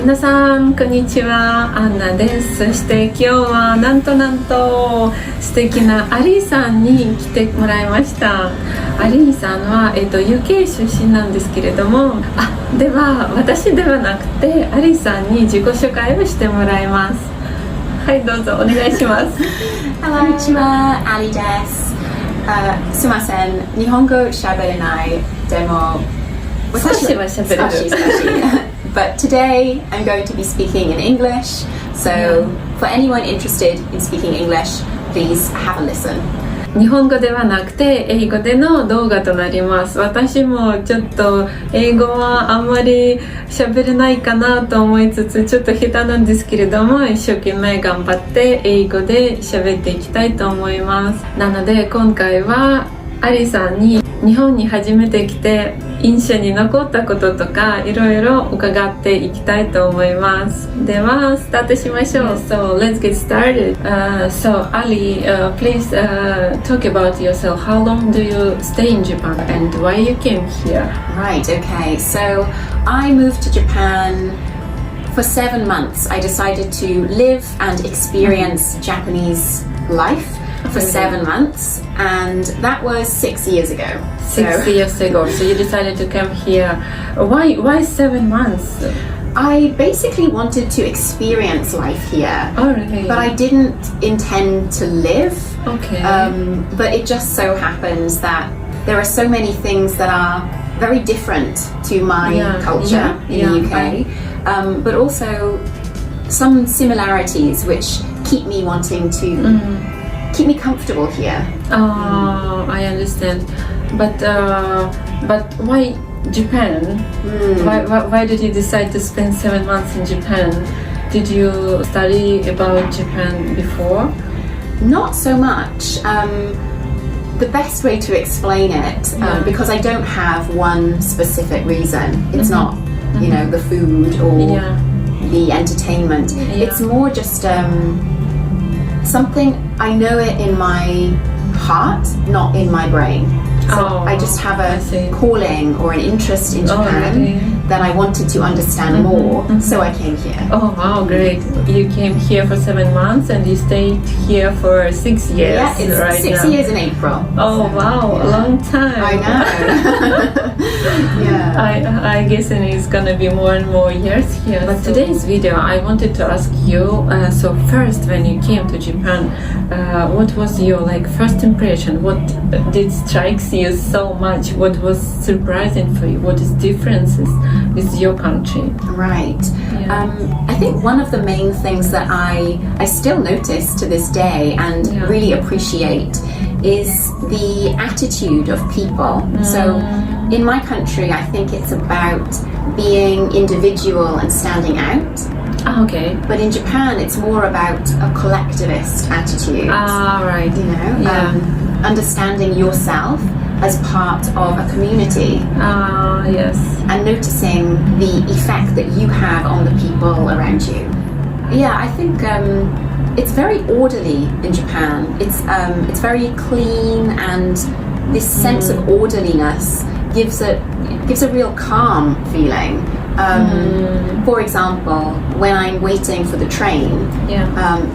皆さんこんにちは、アンナです。そして今日はなんと素敵なアリーさんに来てもらいました。アリーさんは、UK 出身なんですけれども、では私ではなくてアリーさんに自己紹介をしてもらいます。はい、どうぞお願いします。こんにちは、アリです。すいません、日本語喋れないでも少しは喋れる。But today I'm going to be speaking in English, so for anyone interested in speaking English, please have a listen. 日本語ではなくて英語での動画となります。私もちょっと英語はあんまり喋れないかなと思いつつ、ちょっと下手なんですけれども、一生懸命頑張って英語で喋っていきたいと思います。なので今回はアリさんに日本に初めて来て印象に残ったこととかいろいろ伺っていきたいと思います。ではスタートしましょう。So let's get started. So Ali, please talk about yourself. How long do you stay in Japan and why you came here? Right, okay. So I moved to Japan for 7 months. I decided to live and experience Japanese life for 7 months, and that was 6 years ago. 6 years ago. So you decided to come here. Why 7 months? I basically wanted to experience life here. Oh, really? But I didn't intend to live. Okay. But it just so happens that there are so many things that are very different to my culture in the UK, but also some similarities which keep me wanting to keep me comfortable here. Oh, I understand. But why Japan? Why did you decide to spend 7 months in Japan? Did you study about Japan before? Not so much. The best way to explain it, because I don't have one specific reason. It's not, you know, the food or the entertainment. It's more just something, I know it in my heart, not in my brain. So I just have a calling or an interest in Japan that I wanted to understand more, so I came here. Oh wow, great. You came here for 7 months and you stayed here for 6 years. Yeah, it's right 6 now. years in April. Oh so, wow, a long time. I know. I guess it's gonna be more and more years here. But today's video, I wanted to ask you. So first, when you came to Japan, what was your first impression? What did strikes you so much? What was surprising for you? What is differences with your country? Right. I think one of the main things that I still notice to this day and really appreciate is the attitude of people. So in my country, I think it's about being individual and standing out. Okay. But in Japan, it's more about a collectivist attitude. Right. You know, understanding yourself as part of a community. Yes. And noticing the effect that you have on the people around you. Yeah, I think it's very orderly in Japan. It's very clean, and this sense of orderliness gives a real calm feeling. For example, when I'm waiting for the train,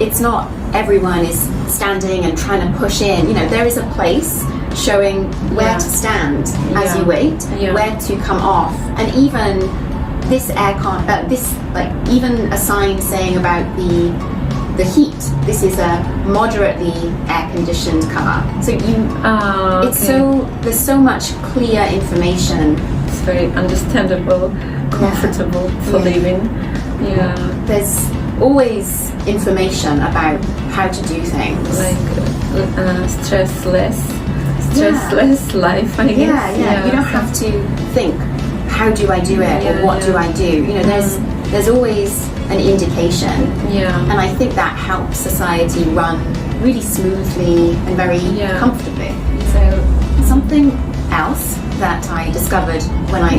it's not everyone is standing and trying to push in. You know, there is a place showing where to stand as you wait, where to come off, and even this aircon, even a sign saying about the heat. This is a moderately air-conditioned car. So there's so much clear information. It's very understandable, comfortable for living. Yeah. There's always information about how to do things. Stressless life, I guess. Yeah. You don't have to think, how do I do it, or what do I do? You know, there's always an indication. And I think that helps society run really smoothly and very comfortably. So something else that I discovered when I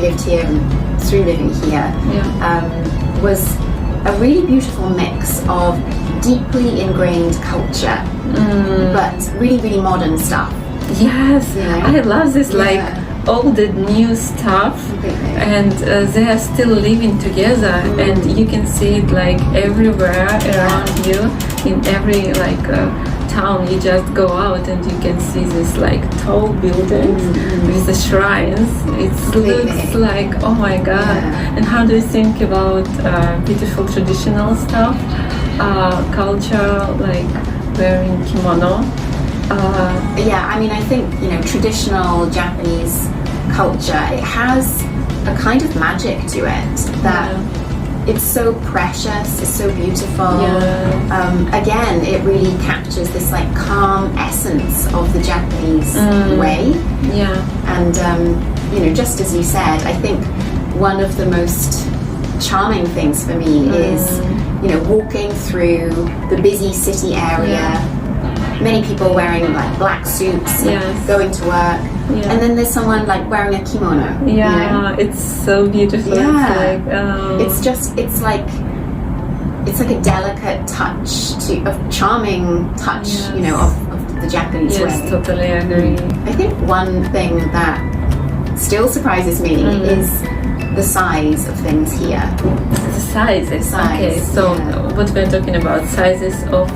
lived here and through living here was a really beautiful mix of deeply ingrained culture, but really, really modern stuff. Yes, I love this all the new stuff, Completely. and they are still living together, and you can see it like everywhere around you, in every like town. You just go out and you can see this like tall buildings with the shrines. It looks like, oh my god. Yeah. And how do you think about beautiful traditional stuff, culture, like wearing kimono? Yeah, I mean, I think, traditional Japanese culture, it has a kind of magic to it that it's so precious, it's so beautiful. Again, it really captures this like calm essence of the Japanese way. Yeah. And, just as you said, I think one of the most charming things for me is, walking through the busy city area. Many people wearing like black suits, going to work, and then there's someone like wearing a kimono. Yeah, it's so beautiful. Yeah, it's like, it's like a delicate touch of charming touch, of the Japanese way. Yes, totally agree. I think one thing that still surprises me is the size of things here. The sizes. Okay, so what we're talking about, sizes of.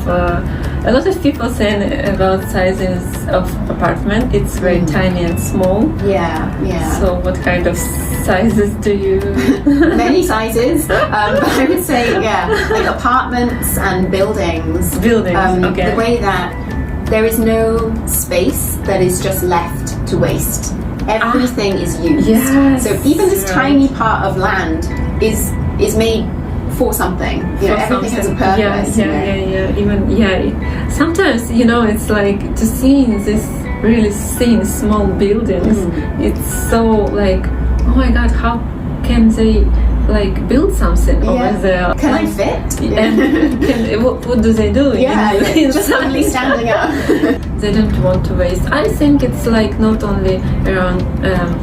A lot of people say about sizes of apartment. It's very tiny and small. Yeah. So what kind of sizes do you? Many sizes, but I would say like apartments and buildings. Okay. The way that there is no space that is just left to waste. Everything is used. Yes, so even this tiny part of land is made for something. Everything has a purpose. Even sometimes it's like to see this really thin small buildings. It's so like, oh my god, how can they like build something over there? Can I fit? And what do they do? Just suddenly standing up. They don't want to waste. I think it's like not only around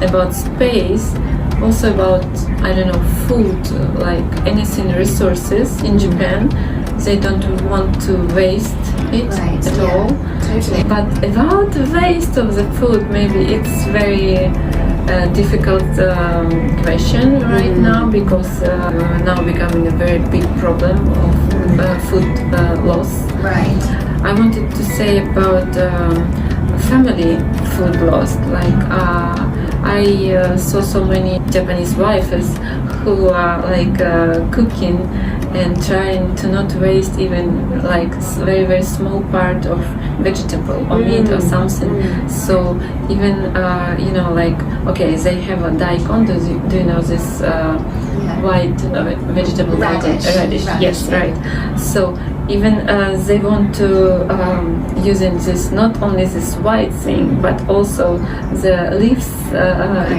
about space, also about, I don't know, food, like anything, resources in Japan. They don't want to waste it at all. Totally. But about the waste of the food, maybe it's very difficult question right now, because now becoming a very big problem of food loss. Right. I wanted to say about family food loss. Like I saw so many Japanese wives who are like cooking and trying to not waste even like very very small part of vegetable or meat or something. So even like, okay, they have a daikon. Do you know this white vegetable Radish. Radish. Yes, right. So even they want to using this, not only this white thing, but also the leaves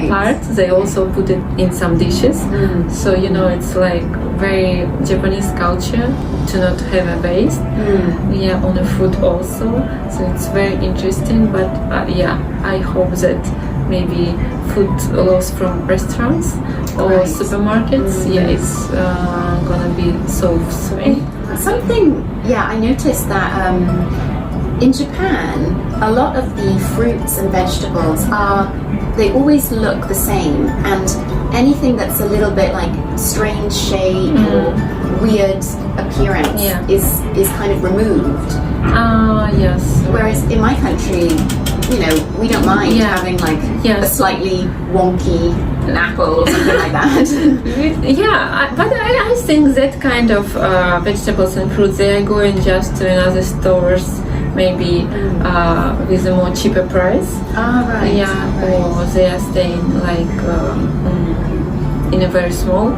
part. They also put it in some dishes. So it's like very Japanese culture to not have a waste. On the food also. So it's very interesting. But I hope that maybe food loss from restaurants or supermarkets, it's gonna be solved soon. Something, I noticed that in Japan, a lot of the fruits and vegetables they always look the same, and anything that's a little bit like strange shape or weird appearance is kind of removed. Yes. Whereas in my country, we don't mind having like a slightly wonky apple or something like that. But I think that kind of vegetables and fruits, they are going just to another stores, maybe with a more cheaper price. Right. Or they are staying like in a very small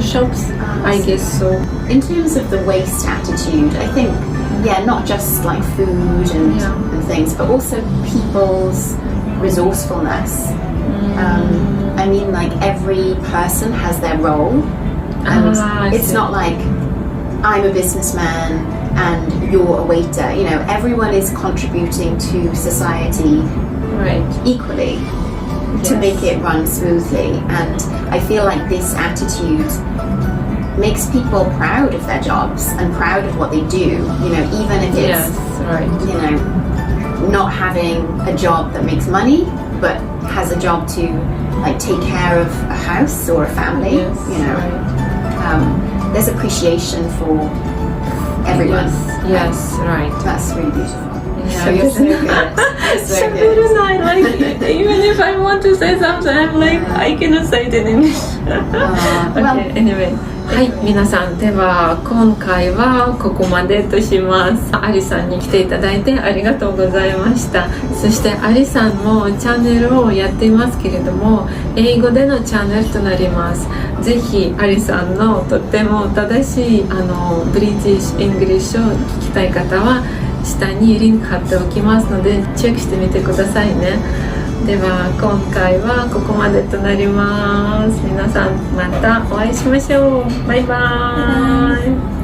shops. I guess so. In terms of the waste attitude, I think not just like food and things, but also people's resourcefulness. I mean, like every person has their role, and it's not like I'm a businessman and you're a waiter. Everyone is contributing to society equally to make it run smoothly. And I feel like this attitude makes people proud of their jobs and proud of what they do. Even if it's not having a job that makes money, but has a job to like take care of a house or a family, Yes, you know, right. there's appreciation for everyone. Yes, right. That's really beautiful. Yeah, So you're so good. You're so 喋 good. れない。Like, even if I want to say something, I'm like, I cannot say it in English. Well, Okay, anyway. はい、皆さん、では今回はここまでとします。アリさんに来ていただいてありがとうございました。そしてアリさんもチャンネルをやっていますけれども、英語でのチャンネルとなります。ぜひアリさんのとっても正しいブリティッシュ・イングリッシュを聞きたい方は下にリンク貼っておきますのでチェックしてみてくださいね。では今回はここまでとなります。皆さんまたお会いしましょう。バイバーイ。